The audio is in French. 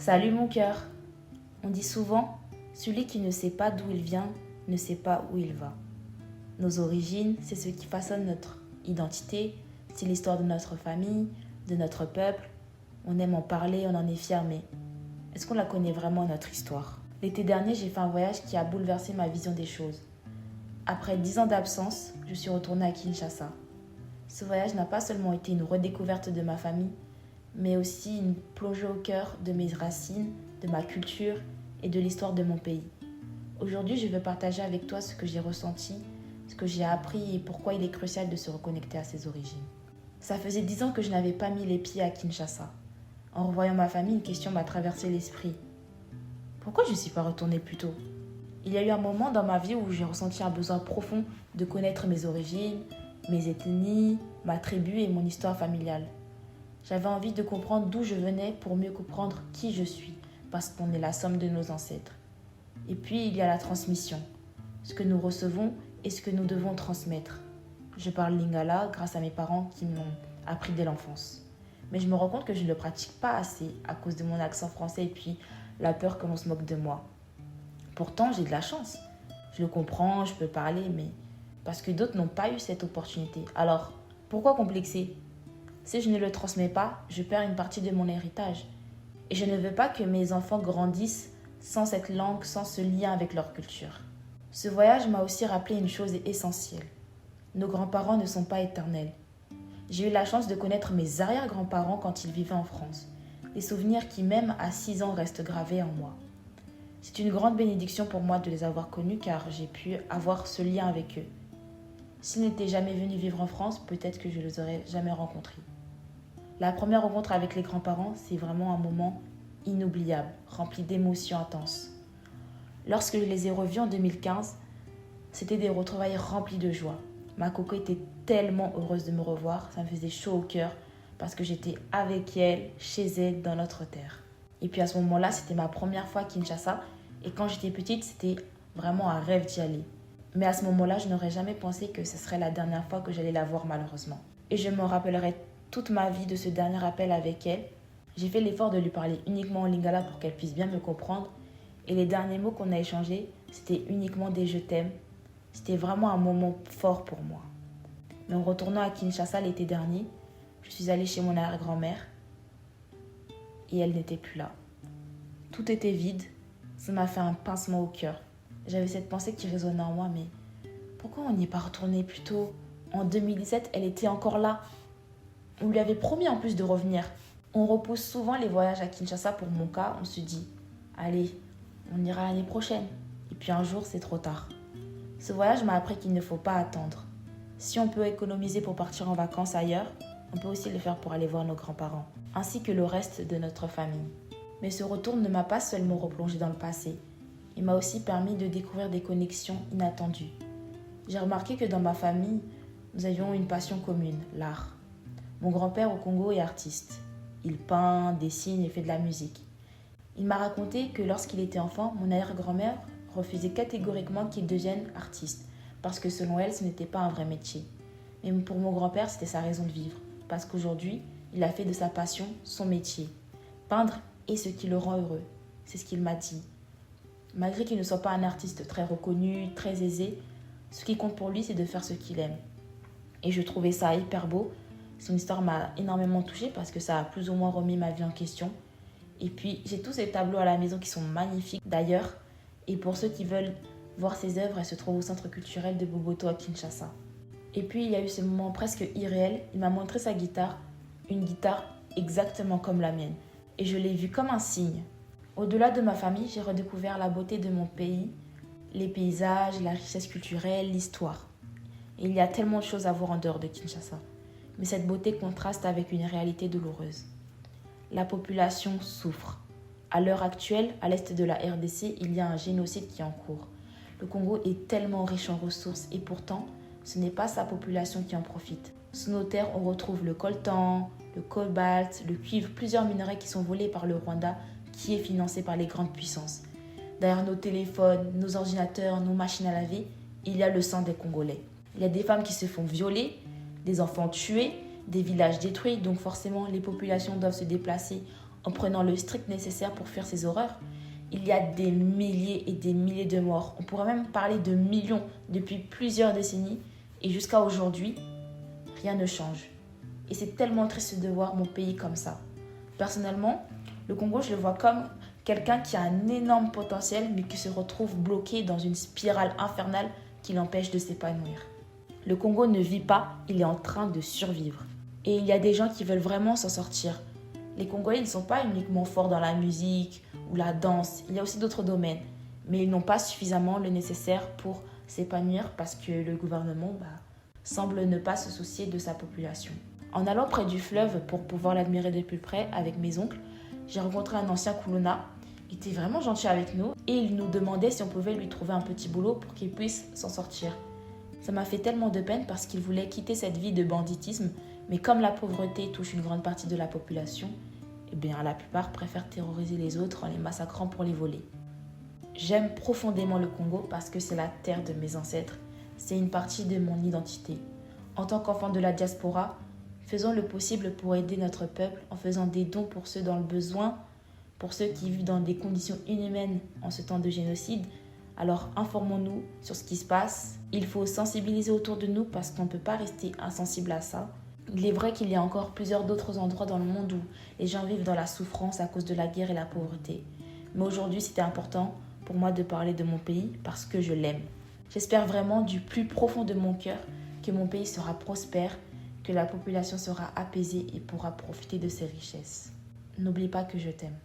Salut mon cœur. On dit souvent, celui qui ne sait pas d'où il vient ne sait pas où il va. Nos origines, c'est ce qui façonne notre identité, c'est l'histoire de notre famille, de notre peuple. On aime en parler, on en est fier, mais est-ce qu'on la connaît vraiment, notre histoire? L'été dernier, j'ai fait un voyage qui a bouleversé ma vision des choses. Après 10 ans d'absence, je suis retournée à Kinshasa. Ce voyage n'a pas seulement été une redécouverte de ma famille, mais aussi une plongée au cœur de mes racines, de ma culture et de l'histoire de mon pays. Aujourd'hui, je veux partager avec toi ce que j'ai ressenti, ce que j'ai appris et pourquoi il est crucial de se reconnecter à ses origines. Ça faisait 10 ans que je n'avais pas mis les pieds à Kinshasa. En revoyant ma famille, une question m'a traversé l'esprit. Pourquoi je ne suis pas retournée plus tôt? Il y a eu un moment dans ma vie où j'ai ressenti un besoin profond de connaître mes origines, mes ethnies, ma tribu et mon histoire familiale. J'avais envie de comprendre d'où je venais pour mieux comprendre qui je suis, parce qu'on est la somme de nos ancêtres. Et puis, il y a la transmission, ce que nous recevons et ce que nous devons transmettre. Je parle lingala grâce à mes parents qui m'ont appris dès l'enfance. Mais je me rends compte que je ne le pratique pas assez à cause de mon accent français et puis la peur que l'on se moque de moi. Pourtant, j'ai de la chance. Je le comprends, je peux parler, mais parce que d'autres n'ont pas eu cette opportunité. Alors, pourquoi complexer? Si je ne le transmets pas, je perds une partie de mon héritage. Et je ne veux pas que mes enfants grandissent sans cette langue, sans ce lien avec leur culture. Ce voyage m'a aussi rappelé une chose essentielle. Nos grands-parents ne sont pas éternels. J'ai eu la chance de connaître mes arrière-grands-parents quand ils vivaient en France. Des souvenirs qui, même à 6 ans, restent gravés en moi. C'est une grande bénédiction pour moi de les avoir connus car j'ai pu avoir ce lien avec eux. S'ils n'étaient jamais venus vivre en France, peut-être que je ne les aurais jamais rencontrés. La première rencontre avec les grands-parents, c'est vraiment un moment inoubliable, rempli d'émotions intenses. Lorsque je les ai revus en 2015, c'était des retrouvailles remplies de joie. Ma coco était tellement heureuse de me revoir, ça me faisait chaud au cœur parce que j'étais avec elle, chez elle, dans notre terre. Et puis à ce moment-là, c'était ma première fois à Kinshasa et quand j'étais petite, c'était vraiment un rêve d'y aller. Mais à ce moment-là, je n'aurais jamais pensé que ce serait la dernière fois que j'allais la voir malheureusement. Et je me rappellerai toute ma vie de ce dernier appel avec elle. J'ai fait l'effort de lui parler uniquement en lingala pour qu'elle puisse bien me comprendre. Et les derniers mots qu'on a échangés, c'était uniquement des je t'aime. C'était vraiment un moment fort pour moi. Mais en retournant à Kinshasa l'été dernier, je suis allée chez mon arrière-grand-mère et elle n'était plus là. Tout était vide, ça m'a fait un pincement au cœur. J'avais cette pensée qui résonnait en moi, mais pourquoi on n'y est pas retourné plus tôt? En 2017, elle était encore là. On lui avait promis en plus de revenir. On repousse souvent les voyages à Kinshasa pour mon cas. On se dit, allez, on ira l'année prochaine. Et puis un jour, c'est trop tard. Ce voyage m'a appris qu'il ne faut pas attendre. Si on peut économiser pour partir en vacances ailleurs, on peut aussi le faire pour aller voir nos grands-parents, ainsi que le reste de notre famille. Mais ce retour ne m'a pas seulement replongé dans le passé. Il m'a aussi permis de découvrir des connexions inattendues. J'ai remarqué que dans ma famille, nous avions une passion commune, l'art. Mon grand-père au Congo est artiste. Il peint, dessine et fait de la musique. Il m'a raconté que lorsqu'il était enfant, mon arrière-grand-mère refusait catégoriquement qu'il devienne artiste, parce que selon elle, ce n'était pas un vrai métier. Mais pour mon grand-père, c'était sa raison de vivre, parce qu'aujourd'hui, il a fait de sa passion son métier. Peindre est ce qui le rend heureux, c'est ce qu'il m'a dit. Malgré qu'il ne soit pas un artiste très reconnu, très aisé, ce qui compte pour lui, c'est de faire ce qu'il aime. Et je trouvais ça hyper beau. Son histoire m'a énormément touchée parce que ça a plus ou moins remis ma vie en question. Et puis, j'ai tous ces tableaux à la maison qui sont magnifiques d'ailleurs. Et pour ceux qui veulent voir ses œuvres, elles se trouvent au centre culturel de Boboto à Kinshasa. Et puis, il y a eu ce moment presque irréel. Il m'a montré sa guitare, une guitare exactement comme la mienne. Et je l'ai vue comme un signe. Au-delà de ma famille, j'ai redécouvert la beauté de mon pays, les paysages, la richesse culturelle, l'histoire. Et il y a tellement de choses à voir en dehors de Kinshasa. Mais cette beauté contraste avec une réalité douloureuse. La population souffre. À l'heure actuelle, à l'est de la RDC, il y a un génocide qui est en cours. Le Congo est tellement riche en ressources et pourtant, ce n'est pas sa population qui en profite. Sous nos terres, on retrouve le coltan, le cobalt, le cuivre, plusieurs minerais qui sont volés par le Rwanda, qui est financé par les grandes puissances. Derrière nos téléphones, nos ordinateurs, nos machines à laver, il y a le sang des Congolais. Il y a des femmes qui se font violer, des enfants tués, des villages détruits, donc forcément les populations doivent se déplacer en prenant le strict nécessaire pour fuir ces horreurs. Il y a des milliers et des milliers de morts. On pourrait même parler de millions depuis plusieurs décennies. Et jusqu'à aujourd'hui, rien ne change. Et c'est tellement triste de voir mon pays comme ça. Personnellement, le Congo, je le vois comme quelqu'un qui a un énorme potentiel, mais qui se retrouve bloqué dans une spirale infernale qui l'empêche de s'épanouir. Le Congo ne vit pas, il est en train de survivre. Et il y a des gens qui veulent vraiment s'en sortir. Les Congolais ne sont pas uniquement forts dans la musique ou la danse, il y a aussi d'autres domaines. Mais ils n'ont pas suffisamment le nécessaire pour s'épanouir parce que le gouvernement semble ne pas se soucier de sa population. En allant près du fleuve pour pouvoir l'admirer de plus près avec mes oncles, j'ai rencontré un ancien Kuluna. Il était vraiment gentil avec nous et il nous demandait si on pouvait lui trouver un petit boulot pour qu'il puisse s'en sortir. Ça m'a fait tellement de peine parce qu'il voulait quitter cette vie de banditisme, mais comme la pauvreté touche une grande partie de la population, la plupart préfèrent terroriser les autres en les massacrant pour les voler. J'aime profondément le Congo parce que c'est la terre de mes ancêtres. C'est une partie de mon identité. En tant qu'enfant de la diaspora, faisons le possible pour aider notre peuple en faisant des dons pour ceux dans le besoin, pour ceux qui vivent dans des conditions inhumaines en ce temps de génocide. Alors informons-nous sur ce qui se passe. Il faut sensibiliser autour de nous parce qu'on ne peut pas rester insensible à ça. Il est vrai qu'il y a encore plusieurs d'autres endroits dans le monde où les gens vivent dans la souffrance à cause de la guerre et la pauvreté. Mais aujourd'hui, c'était important pour moi de parler de mon pays parce que je l'aime. J'espère vraiment du plus profond de mon cœur que mon pays sera prospère, que la population sera apaisée et pourra profiter de ses richesses. N'oublie pas que je t'aime.